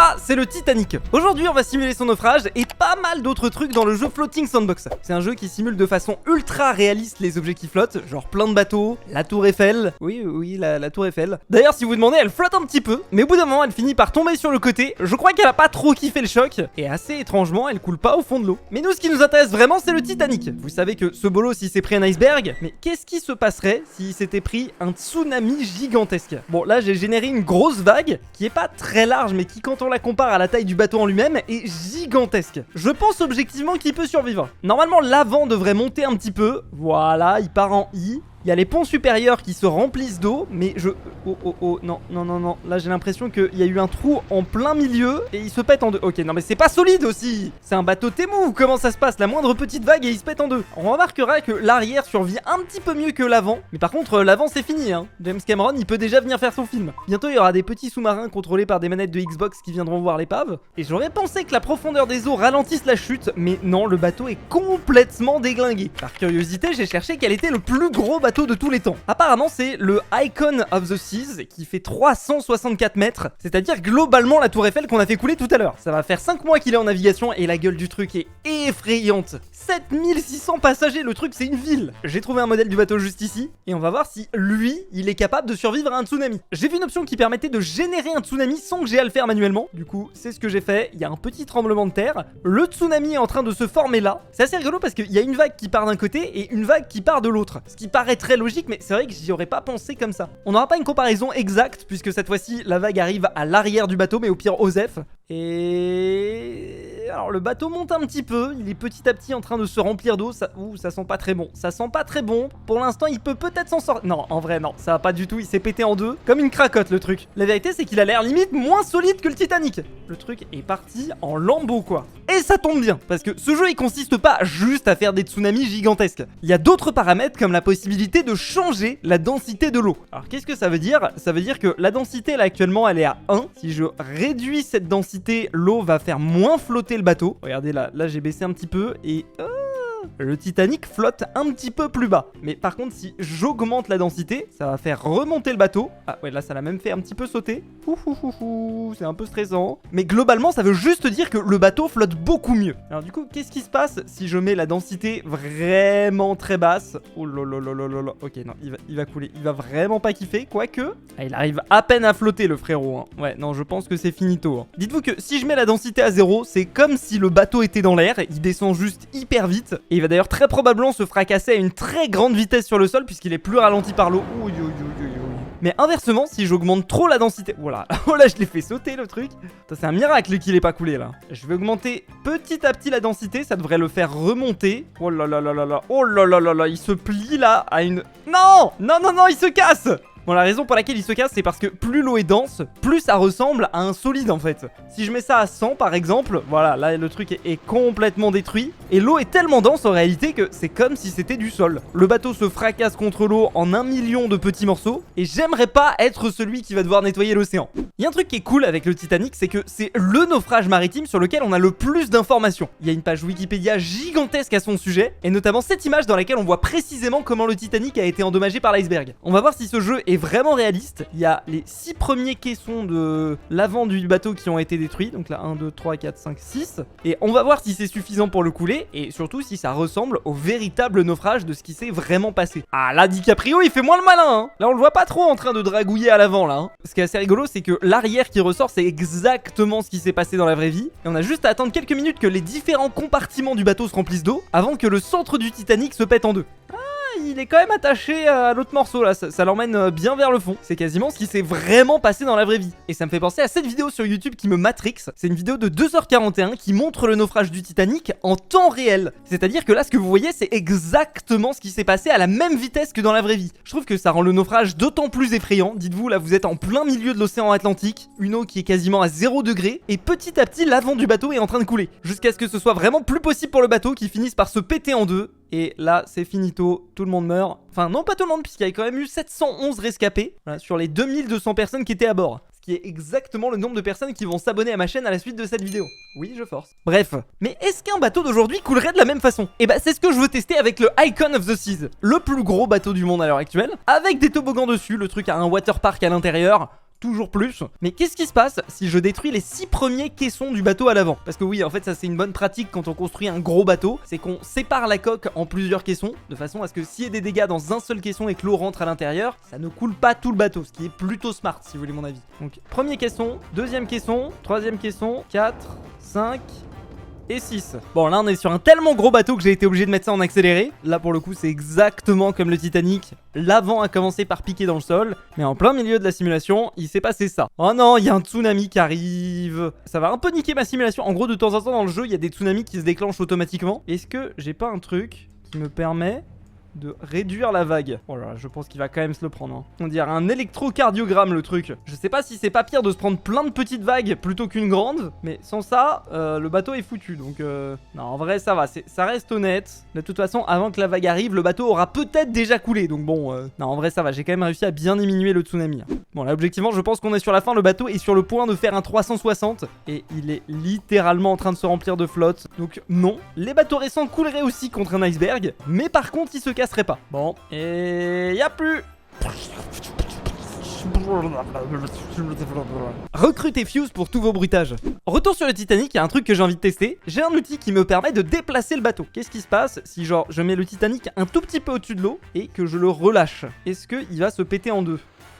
Ça, c'est le Titanic. Aujourd'hui, on va simuler son naufrage et pas mal d'autres trucs dans le jeu Floating Sandbox. C'est un jeu qui simule de façon ultra réaliste les objets qui flottent, genre plein de bateaux, la tour Eiffel. Oui, la tour Eiffel. D'ailleurs, si vous vous demandez, elle flotte un petit peu, mais au bout d'un moment, elle finit par tomber sur le côté. Je crois qu'elle a pas trop kiffé le choc, et assez étrangement, elle coule pas au fond de l'eau. Mais nous, ce qui nous intéresse vraiment, c'est le Titanic. Vous savez que ce bolos, il s'est pris un iceberg, mais qu'est-ce qui se passerait s'il s'était pris un tsunami gigantesque? Bon, là, j'ai généré une grosse vague, qui est pas très large, mais qui, quand on la compare à la taille du bateau en lui-même, est gigantesque. Je pense objectivement qu'il peut survivre. Normalement, l'avant devrait monter un petit peu. Voilà, il part en I. Il y a les ponts supérieurs qui se remplissent d'eau, mais non, là j'ai l'impression qu'il y a eu un trou en plein milieu et il se pète en deux. Ok, non mais c'est pas solide aussi. C'est un bateau Temu, comment ça se passe? La moindre petite vague et il se pète en deux. On remarquera que l'arrière survit un petit peu mieux que l'avant, mais par contre l'avant c'est fini hein. James Cameron il peut déjà venir faire son film. Bientôt il y aura des petits sous-marins contrôlés par des manettes de Xbox qui viendront voir l'épave. Et j'aurais pensé que la profondeur des eaux ralentisse la chute, mais non, le bateau est complètement déglingué. Par curiosité, j'ai cherché quel était le plus gros bateau de tous les temps. Apparemment c'est le Icon of the Seas qui fait 364 mètres, c'est-à-dire globalement la tour Eiffel qu'on a fait couler tout à l'heure. Ça va faire 5 mois qu'il est en navigation et la gueule du truc est effrayante. 7600 passagers, le truc c'est une ville. J'ai trouvé un modèle du bateau juste ici et on va voir si lui il est capable de survivre à un tsunami. J'ai vu une option qui permettait de générer un tsunami sans que j'ai à le faire manuellement. Du coup c'est ce que j'ai fait, il y a un petit tremblement de terre, le tsunami est en train de se former là. C'est assez rigolo parce qu'il y a une vague qui part d'un côté et une vague qui part de l'autre, ce qui paraît très logique, mais c'est vrai que j'y aurais pas pensé comme ça. On n'aura pas une comparaison exacte puisque cette fois-ci la vague arrive à l'arrière du bateau, mais au pire Osef. Et alors le bateau monte un petit peu, il est petit à petit en train de se remplir d'eau. Ça sent pas très bon. Ça sent pas très bon. Pour l'instant, il peut peut-être s'en sortir. Non, en vrai non, ça va pas du tout. Il s'est pété en deux, comme une cracotte le truc. La vérité c'est qu'il a l'air limite moins solide que le Titanic. Le truc est parti en lambeaux quoi. Et ça tombe bien parce que ce jeu il consiste pas juste à faire des tsunamis gigantesques. Il y a d'autres paramètres comme la possibilité de changer la densité de l'eau. Alors qu'est-ce que ça veut dire? Ça veut dire que la densité là actuellement elle est à 1. Si je réduis cette densité, l'eau va faire moins flotter le bateau. Regardez là j'ai baissé un petit peu et le Titanic flotte un petit peu plus bas. Mais par contre si j'augmente la densité, ça va faire remonter le bateau. Ah ouais, là ça l'a même fait un petit peu sauter. C'est un peu stressant. Mais globalement ça veut juste dire que le bateau flotte beaucoup mieux. Alors du coup qu'est-ce qui se passe si je mets la densité vraiment très basse? Oh là. Ok non, il va couler. Il va vraiment pas kiffer. Quoique il arrive à peine à flotter le frérot hein. Ouais non, je pense que c'est finito hein. Dites-vous que si je mets la densité à 0, c'est comme si le bateau était dans l'air. Il descend juste hyper vite. Et il va d'ailleurs très probablement se fracasser à une très grande vitesse sur le sol puisqu'il est plus ralenti par l'eau. Mais inversement, si j'augmente trop la densité... Voilà, oh là je l'ai fait sauter le truc. C'est un miracle qu'il ait pas coulé là. Je vais augmenter petit à petit la densité, ça devrait le faire remonter. Oh là là, il se plie là à une... Non, il se casse. Bon, la raison pour laquelle il se casse, c'est parce que plus l'eau est dense, plus ça ressemble à un solide en fait. Si je mets ça à 100 par exemple, voilà, là le truc est complètement détruit. Et l'eau est tellement dense en réalité que c'est comme si c'était du sol. Le bateau se fracasse contre l'eau en 1 million de petits morceaux. Et j'aimerais pas être celui qui va devoir nettoyer l'océan. Il y a un truc qui est cool avec le Titanic, c'est que c'est le naufrage maritime sur lequel on a le plus d'informations. Il y a une page Wikipédia gigantesque à son sujet, et notamment cette image dans laquelle on voit précisément comment le Titanic a été endommagé par l'iceberg. On va voir si ce jeu est vraiment réaliste. Il y a les 6 premiers caissons de l'avant du bateau qui ont été détruits. Donc là 1, 2, 3, 4, 5, 6. Et on va voir si c'est suffisant pour le couler. Et surtout si ça ressemble au véritable naufrage de ce qui s'est vraiment passé. Ah là DiCaprio il fait moins le malin hein. Là on le voit pas trop en train de dragouiller à l'avant là hein. Ce qui est assez rigolo c'est que l'arrière qui ressort c'est exactement ce qui s'est passé dans la vraie vie. Et on a juste à attendre quelques minutes que les différents compartiments du bateau se remplissent d'eau avant que le centre du Titanic se pète en deux. Il est quand même attaché à l'autre morceau là, ça l'emmène bien vers le fond. C'est quasiment ce qui s'est vraiment passé dans la vraie vie. Et ça me fait penser à cette vidéo sur YouTube qui me matrix. C'est une vidéo de 2h41 qui montre le naufrage du Titanic en temps réel. C'est-à-dire que là ce que vous voyez c'est exactement ce qui s'est passé à la même vitesse que dans la vraie vie. Je trouve que ça rend le naufrage d'autant plus effrayant. Dites-vous là vous êtes en plein milieu de l'océan Atlantique, une eau qui est quasiment à 0 degré, et petit à petit l'avant du bateau est en train de couler. Jusqu'à ce que ce soit vraiment plus possible pour le bateau qui finisse par se péter en deux. Et là c'est finito, tout le monde meurt. Enfin non pas tout le monde puisqu'il y a quand même eu 711 rescapés sur les 2200 personnes qui étaient à bord. Ce qui est exactement le nombre de personnes qui vont s'abonner à ma chaîne à la suite de cette vidéo. Oui je force. Bref, mais est-ce qu'un bateau d'aujourd'hui coulerait de la même façon? Et bah c'est ce que je veux tester avec le Icon of the Seas. Le plus gros bateau du monde à l'heure actuelle. Avec des toboggans dessus, le truc a un waterpark à l'intérieur. toujours plus. Mais qu'est-ce qui se passe si je détruis les 6 premiers caissons du bateau à l'avant? Parce que oui, en fait, ça c'est une bonne pratique quand on construit un gros bateau, c'est qu'on sépare la coque en plusieurs caissons, de façon à ce que s'il y a des dégâts dans un seul caisson et que l'eau rentre à l'intérieur, ça ne coule pas tout le bateau, ce qui est plutôt smart si vous voulez mon avis. Donc premier caisson, deuxième caisson, troisième caisson, 4, 5... et 6. Bon, là on est sur un tellement gros bateau que j'ai été obligé de mettre ça en accéléré. Là pour le coup c'est exactement comme le Titanic. L'avant a commencé par piquer dans le sol, mais en plein milieu de la simulation, il s'est passé ça. Oh non, il y a un tsunami qui arrive. Ça va un peu niquer ma simulation. En gros, de temps en temps dans le jeu, il y a des tsunamis qui se déclenchent automatiquement. Est-ce que j'ai pas un truc qui me permet de réduire la vague? Oh là là, je pense qu'il va quand même se le prendre. On dirait un électrocardiogramme le truc. Je sais pas si c'est pas pire de se prendre plein de petites vagues plutôt qu'une grande, mais sans ça, le bateau est foutu. Donc non, en vrai ça va, ça reste honnête. De toute façon, avant que la vague arrive, le bateau aura peut-être déjà coulé. Donc bon, non, en vrai ça va, j'ai quand même réussi à bien diminuer le tsunami. Bon là, objectivement, je pense qu'on est sur la fin. Le bateau est sur le point de faire un 360 et il est littéralement en train de se remplir de flotte. Donc non, les bateaux récents couleraient aussi contre un iceberg, mais par contre ils se casserait pas. Bon, et y a plus. Recrutez Fuse pour tous vos bruitages. Retour sur le Titanic, il y a un truc que j'ai envie de tester. J'ai un outil qui me permet de déplacer le bateau. Qu'est-ce qui se passe si genre je mets le Titanic un tout petit peu au-dessus de l'eau et que je le relâche? Est-ce qu'il va se péter en deux?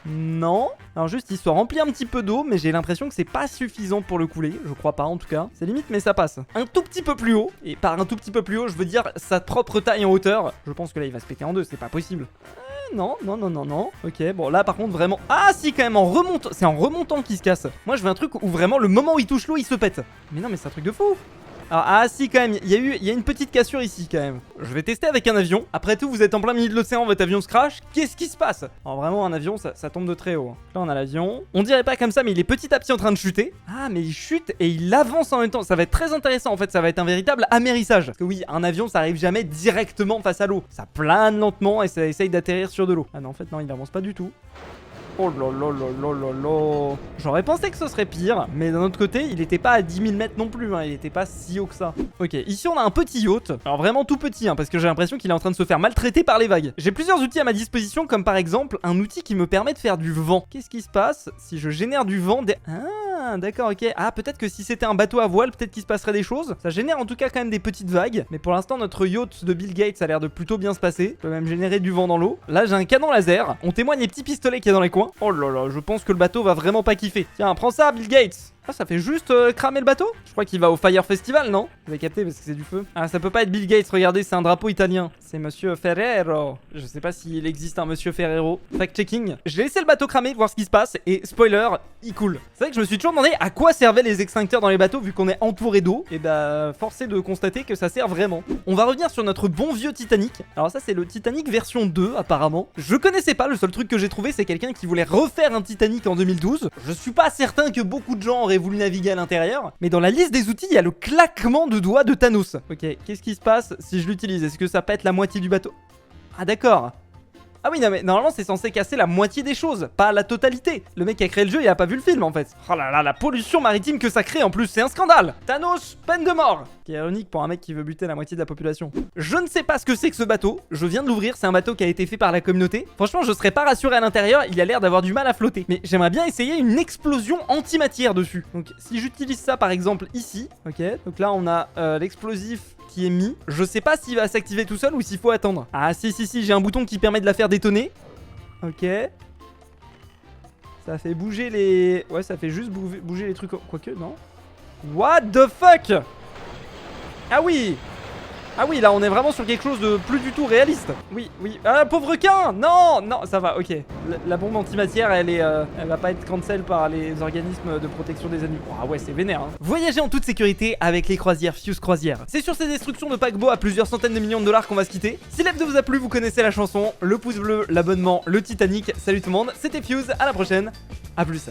Non. Alors juste il se remplit un petit peu d'eau, mais j'ai l'impression que c'est pas suffisant pour le couler. Je crois pas en tout cas. C'est limite mais ça passe. Un tout petit peu plus haut. Et par un tout petit peu plus haut, je veux dire sa propre taille en hauteur. Je pense que là il va se péter en deux, c'est pas possible. Non. Ok, bon là par contre vraiment... Ah si quand même en remontant. C'est en remontant qu'il se casse. Moi je veux un truc où vraiment le moment où il touche l'eau il se pète. Mais non mais c'est un truc de fou. Alors, ah si quand même, il y a une petite cassure ici quand même. Je vais tester avec un avion. Après tout, vous êtes en plein milieu de l'océan, votre avion se crash. Qu'est-ce qui se passe? Alors vraiment, un avion, ça tombe de très haut. Là, on a l'avion. On dirait pas comme ça, mais il est petit à petit en train de chuter. Ah, mais il chute et il avance en même temps. Ça va être très intéressant en fait, ça va être un véritable amérissage. Parce que oui, un avion, ça arrive jamais directement face à l'eau. Ça plane lentement et ça essaye d'atterrir sur de l'eau. Ah non, en fait, non, il avance pas du tout. Oh là là là là là là. J'aurais pensé que ce serait pire, mais d'un autre côté, il était pas à 10 000 mètres non plus, hein. Il était pas si haut que ça. Ok, ici on a un petit yacht. Alors vraiment tout petit, hein, parce que j'ai l'impression qu'il est en train de se faire maltraiter par les vagues. J'ai plusieurs outils à ma disposition, comme par exemple un outil qui me permet de faire du vent. Qu'est-ce qui se passe si je génère du vent Ah, d'accord, ok. Ah, peut-être que si c'était un bateau à voile, peut-être qu'il se passerait des choses. Ça génère en tout cas quand même des petites vagues. Mais pour l'instant, notre yacht de Bill Gates a l'air de plutôt bien se passer. Il peut même générer du vent dans l'eau. Là, j'ai un canon laser. On témoigne les petits pistolets qu'il y a dans les coins. Oh là là, je pense que le bateau va vraiment pas kiffer. Tiens, prends ça, Bill Gates. Ah, ça fait juste cramer le bateau? Je crois qu'il va au Fire Festival, non? Vous avez capté parce que c'est du feu. Ah, ça peut pas être Bill Gates, regardez, c'est un drapeau italien. C'est Monsieur Ferrero. Je sais pas s'il existe un Monsieur Ferrero. Fact-checking. J'ai laissé le bateau cramer, voir ce qui se passe, et spoiler, il coule. C'est vrai que je me suis toujours demandé à quoi servaient les extincteurs dans les bateaux vu qu'on est entouré d'eau. Et bah, forcé de constater que ça sert vraiment. On va revenir sur notre bon vieux Titanic. Alors ça, c'est le Titanic version 2, apparemment. Je connaissais pas, le seul truc que j'ai trouvé, c'est quelqu'un qui voulait refaire un Titanic en 2012. Je suis pas certain que beaucoup de gens auraient voulu naviguer à l'intérieur, mais dans la liste des outils, il y a le claquement de doigts de Thanos. Ok, qu'est-ce qui se passe si je l'utilise? Est-ce que ça pète la moitié du bateau? Ah d'accord. Ah oui, non mais normalement c'est censé casser la moitié des choses, pas la totalité. Le mec qui a créé le jeu, il a pas vu le film en fait. Oh là là, la pollution maritime que ça crée en plus, c'est un scandale. Thanos, peine de mort. Qui est ironique pour un mec qui veut buter la moitié de la population. Je ne sais pas ce que c'est que ce bateau. Je viens de l'ouvrir, c'est un bateau qui a été fait par la communauté. Franchement, je serais pas rassuré à l'intérieur, il a l'air d'avoir du mal à flotter. Mais j'aimerais bien essayer une explosion antimatière dessus. Donc si j'utilise ça par exemple ici, ok. Donc là on a l'explosif qui est mis. Je sais pas s'il va s'activer tout seul ou s'il faut attendre. Ah si, j'ai un bouton qui permet de la faire détonner. Ok. Ça fait bouger les... Ouais, ça fait juste bouger les trucs... Quoique, non. What the fuck? Ah oui! Ah oui, là on est vraiment sur quelque chose de plus du tout réaliste. Oui. Ah, pauvre requin! Non, ça va, ok. La bombe antimatière, elle va pas être cancel par les organismes de protection des animaux. Ah ouais, c'est vénère, hein. Voyager en toute sécurité avec les croisières Fuse Croisière. C'est sur ces destructions de paquebots à plusieurs centaines de millions de dollars qu'on va se quitter. Si l'EP vous a plu, vous connaissez la chanson, le pouce bleu, l'abonnement, le Titanic. Salut tout le monde, c'était Fuse, à la prochaine. A plus.